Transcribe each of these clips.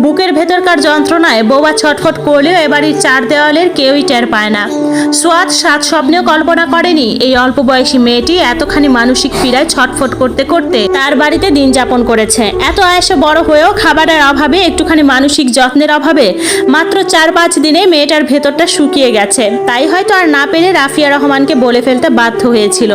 বুকের ভেতরকার যন্ত্রণায় বোবা ছটফট করলেও এ বাড়ির চার দেওয়ালের কেউই টের পায় না। সোয়াদ সাত স্বপ্নেও কল্পনা করেনি এই অল্প বয়সী মেয়েটি এতখানি মানসিক পীড়ায় ছটফট করতে করতে তার বাড়িতে দিন যাপন করেছে। এত আয়েসে বড় হয়েও খাবারের অভাবে, একটুখানি মানসিক যত্নের অভাবে মাত্র 4-5 দিনে মেয়েটার ভেতরটা শুকিয়ে গেছে। তাই হয়তো আর না পেরে রাফিয়া রহমানকে বলে ফেলতে বাধ্য হয়েছিল,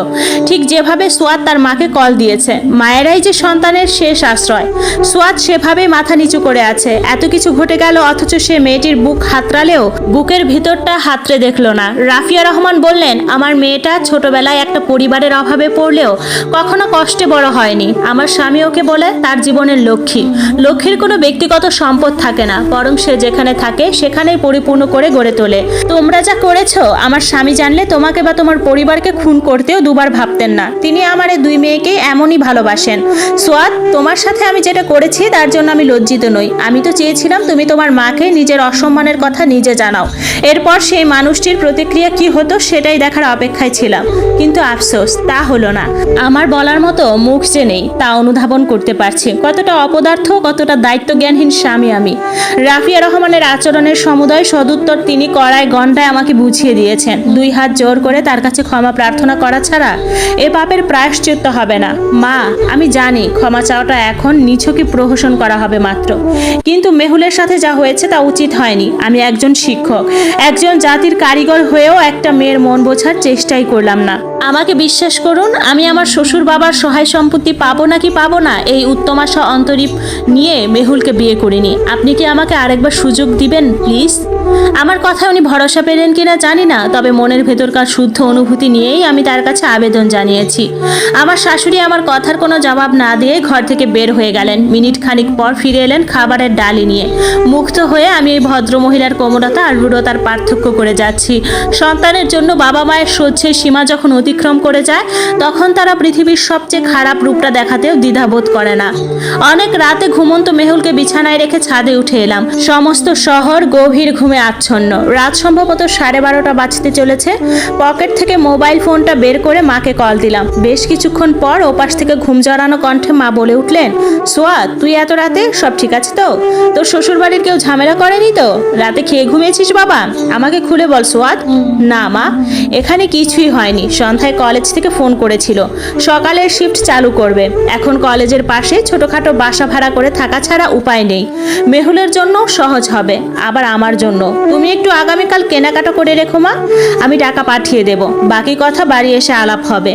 ঠিক যেভাবে সোয়াদ তার মাকে কল দিয়েছে। মায়েরাই যে সন্তানের শেষ আশ্রয়। সোয়াদ সেভাবেই মাথা নিচু করে আছে। এত কিছু ঘটে গেল, অথচ সে মেয়েটির বুক হাতড়ালেও বুকের ভিতরটা হাতড়ে দেখলো না। রাফিয়া রহমান বললেন, আমার মেয়েটা ছোটবেলায় একটা পরিবারের অভাবে পড়লেও কখনো কষ্টে বড় হয়নি। আমার স্বামী ওকে বলে তার জীবনের লক্ষ্মী। লক্ষ্মীর কোনো ব্যক্তিগত সম্পদ থাকে না, বরং সে যেখানে থাকে সেখানেই পরিপূর্ণ করে গড়ে তোলে। তোমরা যা করেছো, আমার স্বামী জানলে তোমাকে বা তোমার পরিবারকে খুন করতেও দুবার ভাবতেন না। তিনি আমার এই 2 মেয়েকেই এমনই ভালোবাসেন। সোয়াদ, তোমার সাথে আমি যেটা করেছি তার জন্য আমি লজ্জিত নই। আমি তো চেয়েছিলাম তুমি তোমার মাকে নিজের অসম্মানের কথা নিজে জানাও। এরপর সেই মানুষটির প্রতিক্রিয়া কি হতো সেটাই দেখার অপেক্ষায় ছিলাম। কিন্তু আফসোস, তা হলো না। আমার বলার মতো মুখ যে নেই তা অনুধাবন করতে পারছি। কতটা অপদার্থ, কতটা দায়িত্বজ্ঞানহীন স্বামী আমি। রাফিয়া রহমানের আচরণের সমুদয় সদুত্তর তিনি কড়ায় গন্ডায় আমাকে বুঝিয়ে দিয়েছেন। 2 হাত জোর করে তার কাছে ক্ষমা প্রার্থনা করা ছাড়া এ পাপের প্রায়শ্চিত্ত হবে না। মা, আমি জানি ক্ষমা চাওয়াটা এখন নিছকই প্রহসন করা হবে মাত্র, কিন্তু মেহুলের সাথে যা হয়েছে তা উচিত হয়নি। আমি একজন শিক্ষক, একজন জাতির কারিগর হয়েও একটা মেয়ের মন বোঝার চেষ্টাই করলাম না। আমাকে বিশ্বাস করুন, আমি আমার শ্বশুর বাবার সহায় সম্পত্তি পাবো নাকি পাবো না এই উত্তমাশা অন্তরীপ নিয়ে মেহুলকে বিয়ে করিনি। আপনি কি আমাকে আরেকবার সুযোগ দিবেন প্লিজ? আমার কথায় উনি ভরসা পেলেন কিনা জানি না, তবে মনের ভেতরকার শুদ্ধ অনুভূতি নিয়েই আমি তার কাছে আবেদন জানিয়েছি। আমার শাশুড়ি আমার কথার কোনো জবাব না দিয়ে ঘর থেকে বের হয়ে গেলেন। মিনিট খানিক পর ফিরে এলেন খাবারের ডালি নিয়ে। মুগ্ধ হয়ে আমি এই ভদ্রমহিলার কোমলতা আর রূঢ়তার পার্থক্য করে যাচ্ছি। সন্তানের জন্য বাবা মায়ের সহ্যের সীমা যখন অতিক্রম করে যায়, তখন তারা পৃথিবীর সবচেয়ে খারাপ রূপটা দেখাতেও দ্বিধাবোধ করে না। অনেক রাতে ঘুমন্ত মেহুলকে বিছানায় রেখে ছাদে উঠে এলাম। সমস্ত শহর গভীর ঘুমে আচ্ছন্ন। রাত সম্ভবত 12:30 বাজতে চলেছে। পকেট থেকে মোবাইল ফোনটা বের করে মাকে কল দিলাম। বেশ কিছুক্ষণ পর ওপাশ থেকে ঘুম জড়ানো কণ্ঠে মা বলে উঠলেন, সোয়াদ, তুই এত রাতে? সব ঠিক আছে তো? তোর শ্বশুর বাড়ির কেউ ঝামেলা করেনি তো? রাতে খেয়ে ঘুমিয়েছিস বাবা? আমাকে খুলে বল সোয়াদ। না মা, এখানে কিছুই হয়নি। সন্ধ্যায় কলেজ থেকে ফোন করেছিল, সকালের শিফট চালু করবে। এখন কলেজের পাশে ছোটখাটো বাসা ভাড়া করে থাকা ছাড়া উপায় নেই। মেহুলের জন্য সহজ হবে, আবার আমার জন্য। তুমি একটু আগামীকাল কেনাকাটা করে রেখো মা, আমি টাকা পাঠিয়ে দেব। বাকি কথা বাড়ি এসে আলাপ হবে।